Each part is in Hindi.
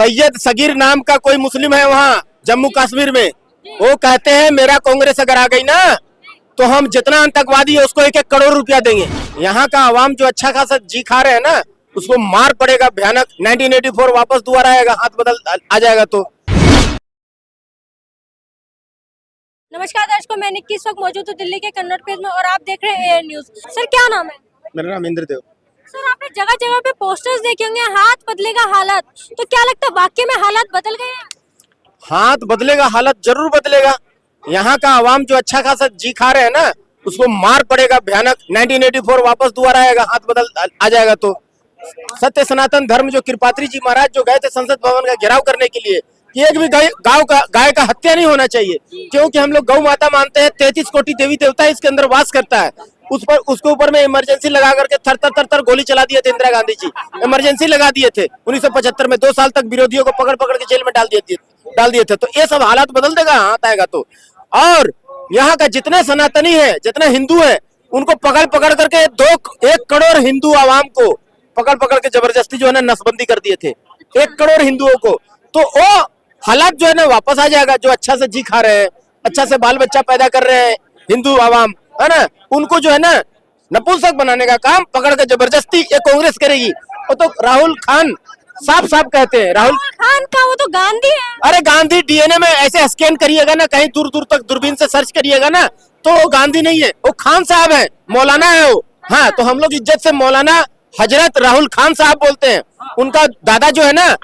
सैयद सगीर नाम का कोई मुस्लिम है वहाँ जम्मू कश्मीर में, वो कहते हैं मेरा कांग्रेस अगर आ गई ना तो हम जितना आतंकवादी है उसको 1-1 करोड़ रुपया देंगे। यहाँ का आवाम जो अच्छा खासा जी खा रहे हैं ना उसको मार पड़ेगा भयानक। 1984 वापस दोबारा आएगा, हाथ बदल आ जाएगा। तो नमस्कार दर्शकों, मैं निक्की इस वक्त मौजूद हूँ दिल्ली के कन्नौज पेज में और आप देख रहे हैं एयर न्यूज। सर क्या नाम है? मेरा नाम इंद्रदेव। सर आपने जगह जगह पे पोस्टर्स देखे होंगे, हाथ बदलेगा हालात, तो क्या लगता है वाकई में हालात बदल गए हैं? हाथ बदलेगा, हालत जरूर बदलेगा। यहाँ का आवाम जो अच्छा खासा जी खा रहे हैं ना उसको मार पड़ेगा भयानक। 1984 वापस दोबारा आएगा, हाथ बदल आ जाएगा। तो सत्य सनातन धर्म जो कृपात्री जी महाराज जो गए थे संसद भवन का घेराव करने के लिए कि एक भी गाय का हत्या नहीं होना चाहिए, क्योंकि हम लोग गौ माता मानते हैं। 33 कोटि देवी देवता इसके अंदर वास करता है। उसके ऊपर में इमरजेंसी लगा करके थर गोली चला दिए थे इंदिरा गांधी जी। इमरजेंसी लगा दिए थे 1975 में। 2 साल तक विरोधियों को पकड़ पकड़ के जेल में डाल दिए थे। तो ये सब हालात बदल देगा हाथ आएगा तो। और यहाँ का जितने सनातनी है, जितने हिंदू है, उनको पकड़ पकड़ करके 1 करोड़ हिंदू आवाम को पकड़ पकड़ के जबरदस्ती जो है ना नसबंदी कर दिए थे 1 करोड़ हिंदुओं को। तो वो हालात जो है ना वापस आ जाएगा। जो अच्छा से जी खा रहे हैं, अच्छा से बाल बच्चा पैदा कर रहे हैं हिंदू आवाम है ना, उनको जो है ना नपुंसक बनाने का काम पकड़ के जबरदस्ती ये कांग्रेस करेगी। वो तो राहुल खान साफ साफ कहते हैं। राहुल खान का वो तो गांधी है। अरे गांधी डीएनए में ऐसे स्कैन करिएगा ना, कहीं दूर दूर तक दूरबीन से सर्च करिएगा ना, तो वो गांधी नहीं है, वो खान साहब है, मौलाना है वो। हाँ, तो हम लोग इज्जत से मौलाना हजरत राहुल खान साहब बोलते हैं। उनका दादा जो है ना,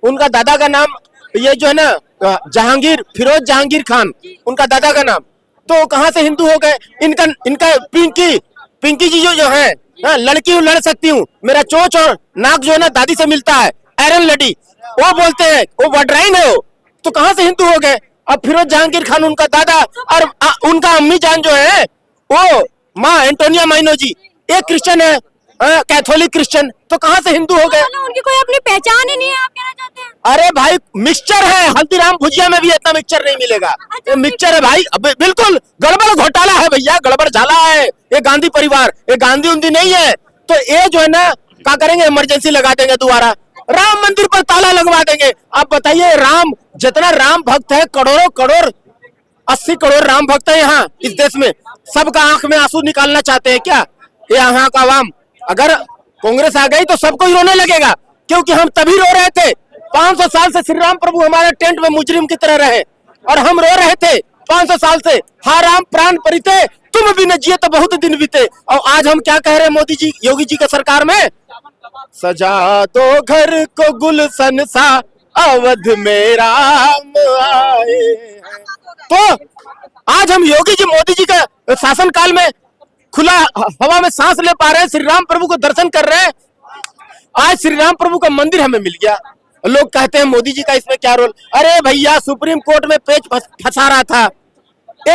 उनका दादा का नाम ये जो है ना जहांगीर, फिरोज जहांगीर खान उनका दादा का नाम। तो कहाँ से हिंदू हो गए? इनका पिंकी जी जो है हाँ, लड़की हूँ, लड़ सकती हूँ, मेरा चोंच और नाक जो है ना दादी से मिलता है, आयरन लेडी वो बोलते हैं, वो वडराइन है वो। तो कहाँ से हिंदू हो गए? अब फिरोज जहांगीर खान उनका दादा और उनका अम्मी जान जो है वो माँ एंटोनिया माइनो जी, एक क्रिश्चियन है, कैथोलिक क्रिश्चियन। तो कहाँ से हिंदू हो गए? उनकी कोई अपनी पहचान ही नहीं है, आप कहना चाहते हैं? अरे भाई मिक्सचर है, हल्दीराम भुजिया में भी इतना मिक्सचर नहीं मिलेगा। ये मिक्सचर है भाई, बिल्कुल गड़बड़ घोटाला है भैया, गड़बड़ झाला है ये गांधी परिवार। ये गांधी उंधी नहीं है। तो ये जो है ना क्या करेंगे, इमरजेंसी लगा देंगे दोबारा, राम मंदिर पर ताला लगवा देंगे। आप बताइए, राम जितना राम भक्त है, करोड़ों करोड़ 80 करोड़ राम भक्त है यहाँ इस देश में, सबका आंख में आंसू निकालना चाहते हैं क्या ये यहाँ का आवाम? अगर कांग्रेस आ गई तो सबको ही रोने लगेगा, क्योंकि हम तभी रो रहे थे 500 साल से श्री राम प्रभु हमारे टेंट में मुजरिम की तरह रहे, और हम रो रहे थे 500 साल से, हा राम प्राण परिते तुम भी न जिए तो बहुत दिन बीते। और आज हम क्या कह रहे हैं मोदी जी, योगी जी का सरकार में, सजा दो घर को गुलशन सा अवध में राम आए। तो आज हम योगी जी मोदी जी का शासन काल में खुला हवा में सांस ले पा रहे हैं, श्री राम प्रभु को दर्शन कर रहे हैं। आज श्री राम प्रभु का मंदिर हमें मिल गया। लोग कहते हैं मोदी जी का इसमें क्या रोल? अरे भैया, सुप्रीम कोर्ट में पेच फंसा रहा था,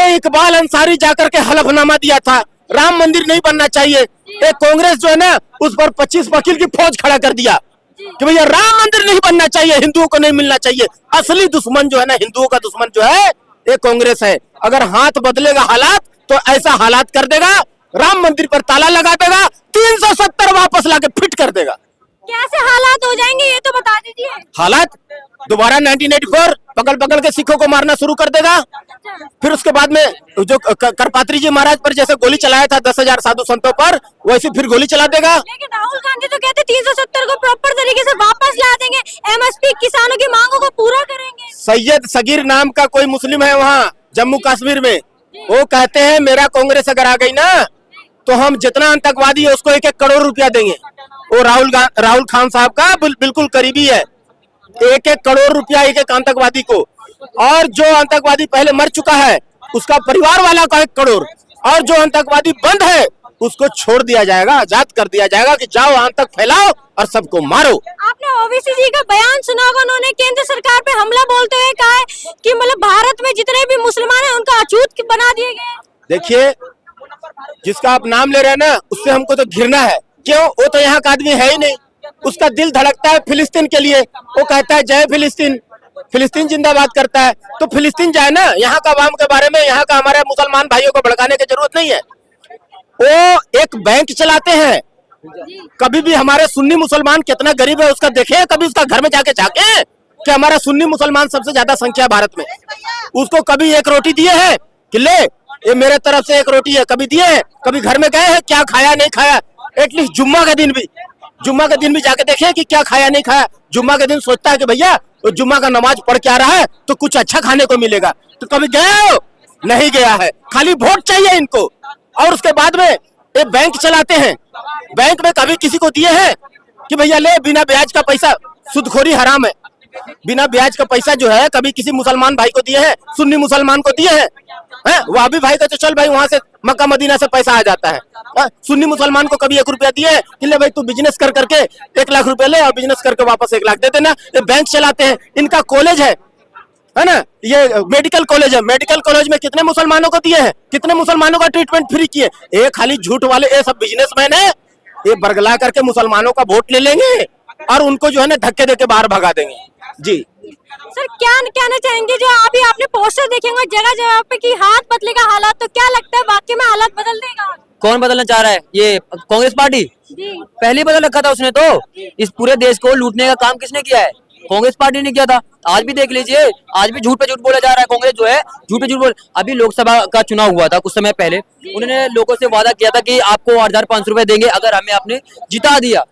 इकबाल अंसारी जाकर के हलफनामा दिया था राम मंदिर नहीं बनना चाहिए। एक कांग्रेस जो है ना उस पर 25 वकील की फौज खड़ा कर दिया कि भैया राम मंदिर नहीं बनना चाहिए, हिंदुओं को नहीं मिलना चाहिए। असली दुश्मन जो है ना, हिंदुओं का दुश्मन जो है ये कांग्रेस है। अगर हाथ बदलेगा हालात तो ऐसा हालात कर देगा, राम मंदिर पर ताला लगा देगा, 370 वापस लाके फिट कर देगा। कैसे हालात हो जाएंगे ये तो बता दीजिए। हालात दोबारा 1984 पकड़ पकड़ के सिखों को मारना शुरू कर देगा। फिर उसके बाद में जो करपात्री जी महाराज पर जैसे गोली चलाया था 10,000 साधु संतों पर, वैसे फिर गोली चला देगा। लेकिन राहुल गांधी तो कहते 370 को प्रॉपर तरीके से वापस ला देंगे, एमएसपी किसानों की मांगों को पूरा करेंगे। सैयद सगीर नाम का कोई मुस्लिम है वहाँ जम्मू कश्मीर में, वो कहते हैं मेरा कांग्रेस अगर आ गई ना तो हम जितना आतंकवादी है उसको 1-1 करोड़ रुपया देंगे। वो राहुल खान साहब का बिल्कुल करीबी है। 1-1 करोड़ रुपया एक आतंकवादी को, और जो आतंकवादी पहले मर चुका है उसका परिवार वाला का 1 करोड़, और जो आतंकवादी बंद है उसको छोड़ दिया जाएगा, आजाद कर दिया जाएगा कि जाओ आतंक फैलाओ और सबको मारो। आपने ओवैसी जी का बयान सुना होगा, उन्होंने केंद्र सरकार पे हमला बोलते हुए कहा है कि मतलब भारत में जितने भी मुसलमान हैं उनका अछूत बना दिए गए। देखिए, जिसका आप नाम ले रहे हैं ना उससे हमको तो घृणा है। क्यों? वो तो यहाँ का आदमी है ही नहीं। उसका दिल धड़कता है फिलिस्तीन के लिए, वो कहता है जय फिलिस्तीन, फिलिस्तीन जिंदाबाद करता है। तो फिलिस्तीन जाए ना, यहाँ का आवाम के बारे में, यहाँ का हमारे मुसलमान भाइयों को भड़काने की जरूरत नहीं है। वो एक बैंक चलाते हैं, कभी भी हमारे सुन्नी मुसलमान कितना गरीब है उसका देखे, कभी उसका घर में जाके कि हमारा सुन्नी मुसलमान सबसे ज्यादा संख्या भारत में, उसको कभी एक रोटी दिए हैं कि ले ये मेरे तरफ से एक रोटी है, कभी दिए हैं? कभी घर में गए हैं क्या खाया नहीं खाया? एटलीस्ट जुम्मा के दिन भी जाके देखे कि क्या खाया नहीं खाया। जुम्मा के दिन सोचता है कि भैया तो जुम्मा का नमाज पढ़ के आ रहा है तो कुछ अच्छा खाने को मिलेगा। तो कभी गए हो? नहीं गया है। खाली वोट चाहिए इनको। और उसके बाद में ये बैंक चलाते हैं, बैंक में कभी किसी को दिए हैं कि भैया ले बिना ब्याज का पैसा? सुदखोरी हराम है। बिना ब्याज का पैसा जो है कभी किसी मुसलमान भाई को दिए हैं? सुन्नी मुसलमान को दिए हैं? वहाबी भाई का तो चल भाई वहां से मक्का मदीना से पैसा आ जाता है। सुन्नी मुसलमान को कभी 1 रुपया दिए है कि ले भाई तू बिजनेस कर करके 1 लाख रुपया ले और बिजनेस करके वापस 1 लाख दे देना। ये बैंक चलाते हैं। इनका कॉलेज है ना, ये मेडिकल कॉलेज है। मेडिकल कॉलेज में कितने मुसलमानों को दिए हैं? कितने मुसलमानों का ट्रीटमेंट फ्री किए? ये खाली झूठ वाले ये सब बिजनेसमैन है। ये बरगला करके मुसलमानों का वोट ले लेंगे और उनको जो है ना धक्के देके बाहर भगा देंगे। जी सर, क्या कहना चाहेंगे जो अभी आपने पोस्टर देखेंगे जगह जगह पे कि हाथ बदलेगा हालात, तो क्या लगता है वाकई में हालात बदल देगा? कौन बदलना चाह रहा है? ये कांग्रेस पार्टी जी पहले ही बदल रखा था उसने। तो इस पूरे देश को लूटने का काम किसने किया है? कांग्रेस पार्टी ने किया था। आज भी देख लीजिए, आज भी झूठ पे झूठ बोला जा रहा है। कांग्रेस जो है झूठ पे झूठ बोल। अभी लोकसभा का चुनाव हुआ था कुछ समय पहले, उन्होंने लोगों से वादा किया था कि आपको 8,500 रुपए देंगे अगर हमें आपने जिता दिया।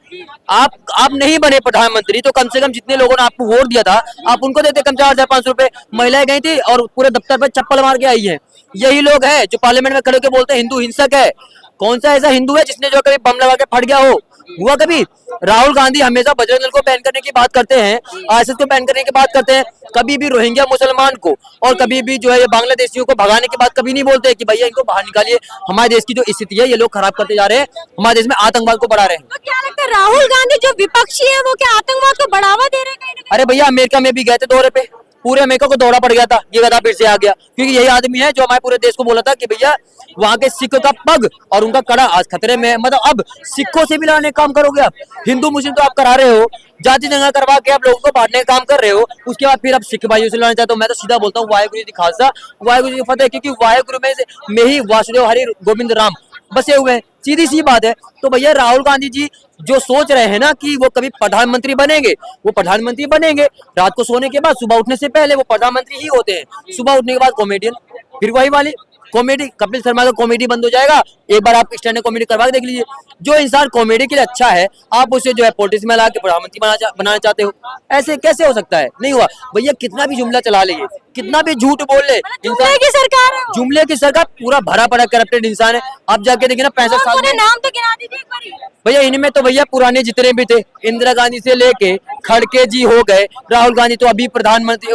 आप नहीं बने प्रधानमंत्री तो कम से कम जितने लोगों ने आपको वोट दिया था आप उनको देते कम से 8,500 रुपए। महिलाएं गई थी और पूरे दफ्तर पर चप्पल मार के आई है। यही लोग हैं जो पार्लियामेंट में खड़े होकर बोलते हैं हिंदू हिंसक है। कौन सा ऐसा हिंदू है जिसने जो कभी बम लगा के फट गया हो? हुआ कभी? राहुल गांधी हमेशा बजरंग दल को बैन करने की बात करते हैं, आरएसएस को बैन करने की बात करते हैं, कभी भी रोहिंग्या मुसलमान को और कभी भी जो है ये बांग्लादेशियों को भगाने की बात कभी नहीं बोलते कि भैया इनको बाहर निकालिए। हमारे देश की जो स्थिति है ये लोग खराब करते जा रहे हैं, हमारे देश में आतंकवाद को बढ़ा रहे हैं। तो क्या लगता है राहुल गांधी जो विपक्षी है वो क्या आतंकवाद को बढ़ावा दे रहे हैं? कहीं ना कहीं? अरे भैया अमेरिका में भी गए थे दौरे पे, पूरे अमेरिका को दौरा पड़ गया था, ये गधा फिर से आ गया। क्योंकि यही आदमी है जो हमारे पूरे देश को बोला था कि भैया वहां के सिख का पग और उनका कड़ा आज खतरे में। मतलब अब सिखों से भी लड़ने का काम करोगे आप? हिंदू मुस्लिम तो आप करा रहे हो, जाति दंगा करवा के आप लोगों को बांटने का काम कर रहे हो, उसके बाद फिर आप सिख भाइयों से लड़ना चाहते हो। मैं तो सीधा बोलता हूँ वाहेगुरु जी खालसा वाहेगुरु जी फतेह, क्योंकि वाहेगुरु में ही वासुदेव हरि गोविंद राम बसे हुए हैं। सीधी सी बात है। तो भैया राहुल गांधी जी जो सोच रहे हैं ना कि वो कभी प्रधानमंत्री बनेंगे, वो प्रधानमंत्री बनेंगे। रात को सोने के बाद सुबह उठने से पहले वो प्रधानमंत्री ही होते हैं। सुबह उठने के बाद कॉमेडियन, फिर वही वाली कॉमेडी। कपिल शर्मा का कॉमेडी बंद हो जाएगा। एक बार आप स्टैंड कॉमेडी करवा के देख लीजिए। जो इंसान कॉमेडी के लिए अच्छा है आप उसे जो है पॉलिटिक्स में ला के प्रधानमंत्री बनाना चाहते हो। ऐसे कैसे हो सकता है? नहीं हुआ भैया। कितना भी जुमला चला ले, कितना भी झूठ बोल ले, जुमले की सरकार है वो। जुमले की सरकार, पूरा भरा पड़ा करप्टेड इंसान है। आप जाके देखिए ना 65 साल में। नाम तो गिना दीजिए एक बार। भैया इनमें तो भैया पुराने जितने भी थे, इंदिरा गांधी से लेके खड़गे जी हो गए, राहुल गांधी तो अभी प्रधानमंत्री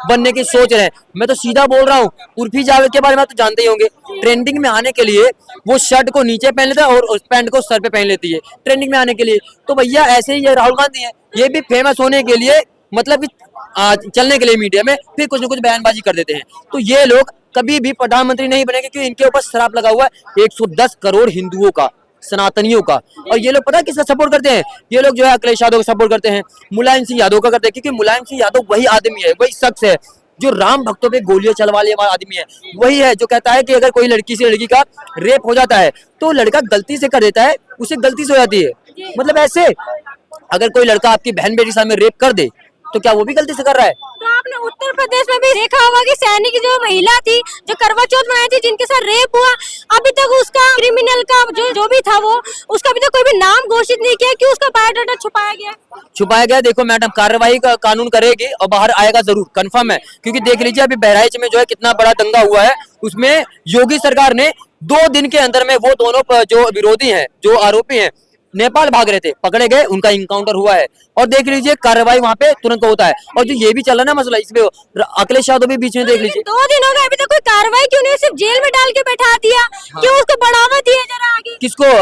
बनने की सोच रहे हैं। मैं तो सीधा बोल रहा हूँ, उर्फी जावेद के बारे में तो जानते ही होंगे। ट्रेंडिंग में आने के लिए वो शर्ट को नीचे पहन लेता है और उस पैंट को सर पे पहन लेती है ट्रेंडिंग में आने के लिए। तो भैया ऐसे ही ये राहुल गांधी है, ये भी फेमस होने के लिए मतलब कि चलने के लिए मीडिया में फिर कुछ न कुछ बयानबाजी कर देते हैं। तो ये लोग कभी भी प्रधानमंत्री नहीं बनेंगे क्योंकि इनके ऊपर श्राप लगा हुआ है 110 करोड़ हिंदुओं का, सनातनियों का। और ये लोग पता है किसका सपोर्ट करते हैं? ये लोग जो है अखिलेश यादव का सपोर्ट करते हैं, मुलायम सिंह यादव का करते हैं। क्योंकि मुलायम सिंह यादव वही आदमी है, वही शख्स है जो राम भक्तों पे गोलियां चलवाने वाला आदमी है। वही है जो कहता है कि अगर कोई लड़की से लड़की का रेप हो जाता है तो लड़का गलती से कर देता है, उसे गलती से हो जाती है। मतलब ऐसे अगर कोई लड़का आपकी बहन बेटी सामने रेप कर दे तो क्या वो भी गलती से कर रहा है? तो आपने उत्तर प्रदेश में भी देखा होगा कि सैनिक जो महिला थी जो करवा चौथ मनाई थी जिनके साथ रेप हुआ, अभी तक उसका क्रिमिनल का जो भी था वो उसका अभी तक कोई भी नाम घोषित नहीं किया कि उसका बायोडाटा छुपाया गया। देखो मैडम, कार्रवाई का कानून करेगी और बाहर आएगा जरूर, कंफर्म है। क्योंकि देख लीजिए अभी बहराइच में जो है कितना बड़ा दंगा हुआ है, उसमें योगी सरकार ने 2 दिन के अंदर में वो दोनों जो विरोधी हैं, जो आरोपी हैं, नेपाल भाग रहे थे, पकड़े गए, उनका इनकाउंटर हुआ है। और देख लीजिए कार्रवाई वहां पे तुरंत होता है। और जो ये भी चल रहा है ना मसला, इसमें अखिलेश यादव भी बीच में देख लीजिए। 2 दिन हो गए अभी तक कोई कार्रवाई क्यों नहीं? सिर्फ जेल में डाल के बैठा दिया। क्यों उसको बढ़ावा दिया जरा आगे?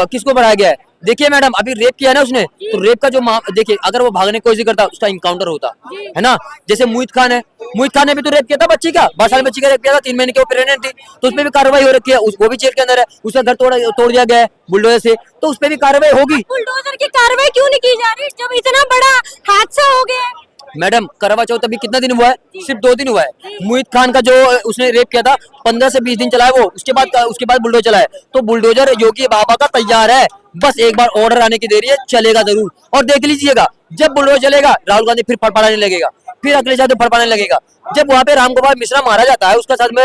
किसको बढ़ाया गया है? देखिए मैडम, अभी रेप किया ना उसने, तो रेप का जो देखिए अगर वो भागने की कोशिश करता उसका इनकाउंटर होता है ना। जैसे मोहित खान है, मोहित खान ने भी तो रेप किया था बच्ची का, 12 साल बच्ची का रेप किया था, 3 महीने की वो प्रेग्नेंट थी, तो उसमें भी कार्रवाई हो रखी है। वो भी जेल के अंदर है, उसका घर तोड़ दिया गया है बुलडोजर से, तो उस पर भी कार्रवाई होगी। बुलडोजर की कार्रवाई क्यों नहीं की जा रही जब इतना बड़ा हादसा हो गया है? मैडम करवा चौथ अभी कितना दिन हुआ है? सिर्फ 2 दिन हुआ है। मोहित खान का जो उसने रेप किया था 15 से 20 दिन चला है वो, उसके बाद बुलडोजर चला है। तो बुलडोजर योगी बाबा का तैयार है, बस एक बार ऑर्डर आने की देरी है, चलेगा जरूर। और देख लीजिएगा जब बुलडोजर चलेगा राहुल गांधी फिर फड़फड़ाने लगेगा, फिर अगले साथ फड़फड़ाने लगेगा। जब वहां पे रामगोपाल मिश्रा मारा जाता है, उसका साथ में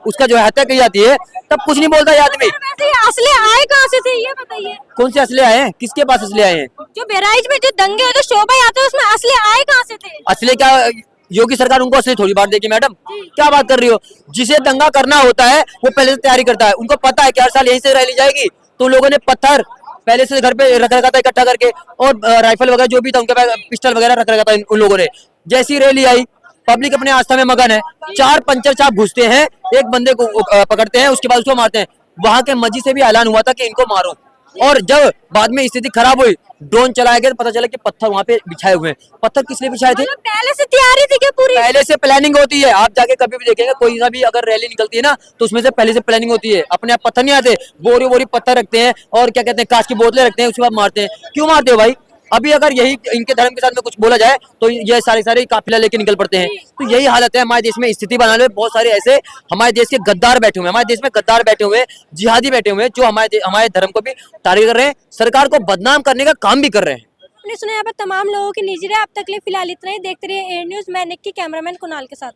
उसका जो हत्या की जाती है, तब कुछ नहीं बोलता ये आदमी। वैसे ये असले आए कहाँ से थे ये बताइए। कौन से असले आए हैं, किसके पास असले आए हैं? जो बहराइच में जो दंगे होते शोभा यात्रा है, उसमें असले आए कहाँ से थे? असले क्या, योगी सरकार उनको असली थोड़ी बात देगी मैडम, क्या बात कर रही हो? जिसे दंगा करना होता है वो पहले से तैयारी करता है। उनको पता है कि हर साल यहीं से रैली जाएगी, तो लोगों ने पत्थर पहले से घर पे रख रखा था इकट्ठा करके, और राइफल वगैरह जो भी था उनके पास, पिस्टल वगैरह रख रखा था उन लोगों ने। जैसी रैली आई, पब्लिक अपने आस्था में मगन है, 4 पंचर छाप घुसते हैं, एक बंदे को पकड़ते हैं, उसके बाद उसको मारते हैं। वहां के मस्जिद से भी ऐलान हुआ था कि इनको मारो, और जब बाद में स्थिति खराब हुई, ड्रोन चलाया गया, तो पता चला कि पत्थर वहां पे बिछाए हुए हैं। पत्थर किस लिए बिछाए थे? मतलब पहले से तैयारी थी क्या पूरी? पहले से प्लानिंग होती है, आप जाके कभी भी देखेंगे, कोई सा भी अगर रैली निकलती है ना, तो उसमें से पहले से प्लानिंग होती है। अपने आप पत्थर नहीं आते, बोरी बोरी पत्थर रखते हैं, और क्या कहते हैं, कांच की बोतलें रखते हैं, उसके बाद मारते हैं। क्यों मारते हो भाई? अभी अगर यही इनके धर्म के साथ में कुछ बोला जाए तो ये सारे काफिला लेके निकल पड़ते हैं। तो यही हालत है हमारे देश में, स्थिति बनाने में बहुत सारे ऐसे हमारे देश के गद्दार बैठे हुए हैं, हमारे देश में गद्दार बैठे हुए हैं, जिहादी बैठे हुए हैं, जो हमारे धर्म को भी तारीफ कर रहे हैं, सरकार को बदनाम करने का काम भी कर रहे हैं। आपने सुना यहाँ पर तमाम लोगों की निजी राय। अब तक के लिए फिलहाल इतना ही। देखते रहिए एयर न्यूज, मैं निक्की, कैमरामैन कुणाल के साथ।